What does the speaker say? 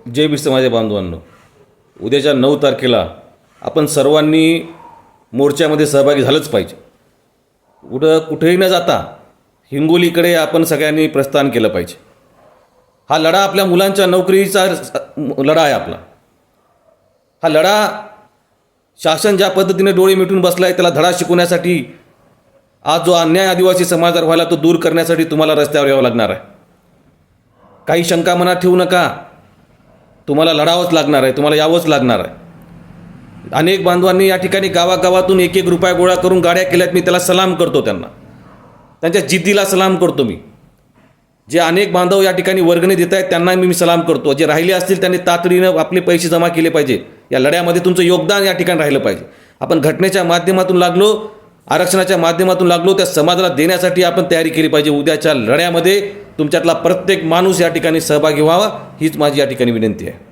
जय बिस्त माझ्या बांधवांनो, उद्याच्या 9 तारखेला आपण सर्वांनी मोर्चामध्ये सहभागी झालंच पाहिजे. कुठेही न जाता हिंगोलीकडे आपण सगळ्यांनी प्रस्थान केलं पाहिजे. हा लढा आपल्या मुलांच्या नोकरीचा लढा आहे आपला. हा लढा शासन ज्या पद्धतीने डोळे मिटून बसला आहे त्याला धडा शिकवण्यासाठी, आज जो अन्याय आदिवासी समाजावर व्हायला तो दूर करण्यासाठी तुम्हाला रस्त्यावर यावं लागणार आहे. काही शंका मनात ठेवू नका, तुम्हाला लढावंच लागणार आहे, तुम्हाला यावंच लागणार आहे. अनेक बांधवांनी या ठिकाणी गावागावातून 1-1 रुपया गोळा करून गाड्या केल्यात. मी त्याला सलाम करतो, त्यांच्या जिद्दीला सलाम करतो. मी जे अनेक बांधव या ठिकाणी वर्गणी देत आहेत त्यांना मी सलाम करतो. जे राहिले असतील त्यांनी तातडीनं आपले पैसे जमा केले पाहिजे. या लढ्यामध्ये तुमचं योगदान या ठिकाणी राहिलं पाहिजे. आपण घटनेच्या माध्यमातून लागलो, आरक्षणाच्या माध्यमातून लागलो, त्या समाजाला देण्यासाठी आपण तयारी केली पाहिजे. उद्याच्या लढ्यामध्ये तुमच्यातला प्रत्येक माणूस या ठिकाणी सहभागी व्हावा, हीच माझी या ठिकाणी विनंती आहे.